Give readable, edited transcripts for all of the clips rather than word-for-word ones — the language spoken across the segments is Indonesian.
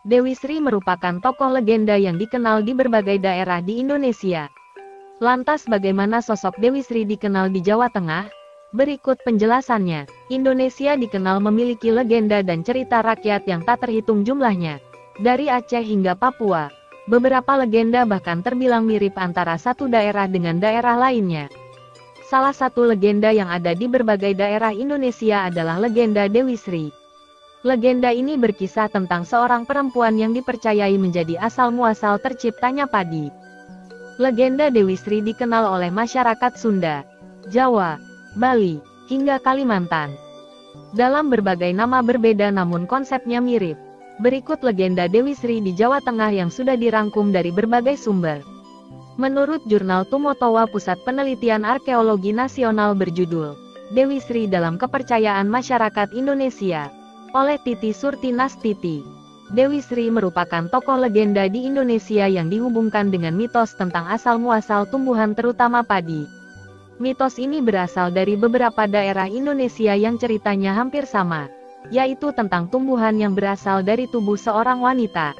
Dewi Sri merupakan tokoh legenda yang dikenal di berbagai daerah di Indonesia. Lantas bagaimana sosok Dewi Sri dikenal di Jawa Tengah? Berikut penjelasannya. Indonesia dikenal memiliki legenda dan cerita rakyat yang tak terhitung jumlahnya. Dari Aceh hingga Papua, beberapa legenda bahkan terbilang mirip antara satu daerah dengan daerah lainnya. Salah satu legenda yang ada di berbagai daerah Indonesia adalah legenda Dewi Sri. Legenda ini berkisah tentang seorang perempuan yang dipercayai menjadi asal-muasal terciptanya padi. Legenda Dewi Sri dikenal oleh masyarakat Sunda, Jawa, Bali, hingga Kalimantan. Dalam berbagai nama berbeda namun konsepnya mirip. Berikut legenda Dewi Sri di Jawa Tengah yang sudah dirangkum dari berbagai sumber. Menurut jurnal Tumotowa Pusat Penelitian Arkeologi Nasional berjudul Dewi Sri dalam Kepercayaan Masyarakat Indonesia, oleh Titi Surtinastiti. Dewi Sri merupakan tokoh legenda di Indonesia yang dihubungkan dengan mitos tentang asal-muasal tumbuhan terutama padi. Mitos ini berasal dari beberapa daerah Indonesia yang ceritanya hampir sama, yaitu tentang tumbuhan yang berasal dari tubuh seorang wanita.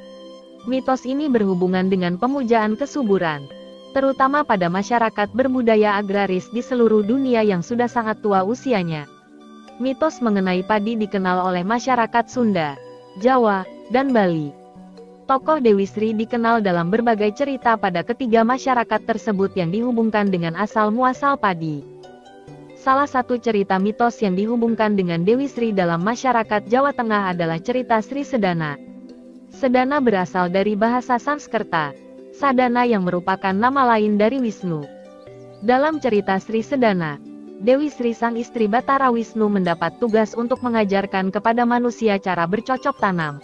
Mitos ini berhubungan dengan pemujaan kesuburan, terutama pada masyarakat berbudaya agraris di seluruh dunia yang sudah sangat tua usianya. Mitos mengenai padi dikenal oleh masyarakat Sunda, Jawa, dan Bali. Tokoh Dewi Sri dikenal dalam berbagai cerita pada ketiga masyarakat tersebut yang dihubungkan dengan asal-muasal padi. Salah satu cerita mitos yang dihubungkan dengan Dewi Sri dalam masyarakat Jawa Tengah adalah cerita Sri Sedana. Sedana berasal dari bahasa Sanskerta, Sadana yang merupakan nama lain dari Wisnu. Dalam cerita Sri Sedana, Dewi Sri sang istri Batara Wisnu mendapat tugas untuk mengajarkan kepada manusia cara bercocok tanam.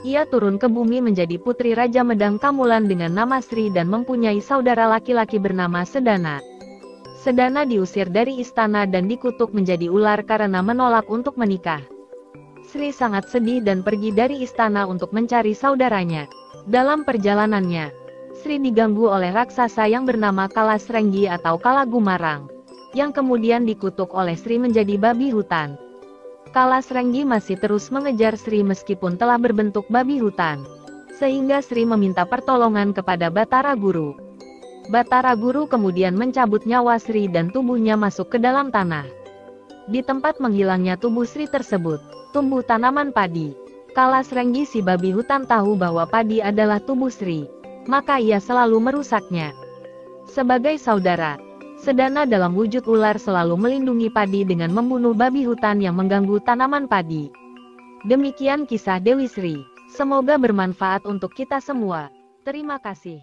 Ia turun ke bumi menjadi putri Raja Medang Kamulan dengan nama Sri dan mempunyai saudara laki-laki bernama Sedana. Sedana diusir dari istana dan dikutuk menjadi ular karena menolak untuk menikah. Sri sangat sedih dan pergi dari istana untuk mencari saudaranya. Dalam perjalanannya, Sri diganggu oleh raksasa yang bernama Kalasrenggi atau Kalagumarang, yang kemudian dikutuk oleh Sri menjadi babi hutan. Kalasrenggi masih terus mengejar Sri meskipun telah berbentuk babi hutan, sehingga Sri meminta pertolongan kepada Batara Guru. Batara Guru kemudian mencabut nyawa Sri dan tubuhnya masuk ke dalam tanah. Di tempat menghilangnya tubuh Sri tersebut, tumbuh tanaman padi. Kalasrenggi si babi hutan tahu bahwa padi adalah tubuh Sri, maka ia selalu merusaknya. Sebagai saudara, Sedana dalam wujud ular selalu melindungi padi dengan membunuh babi hutan yang mengganggu tanaman padi. Demikian kisah Dewi Sri. Semoga bermanfaat untuk kita semua. Terima kasih.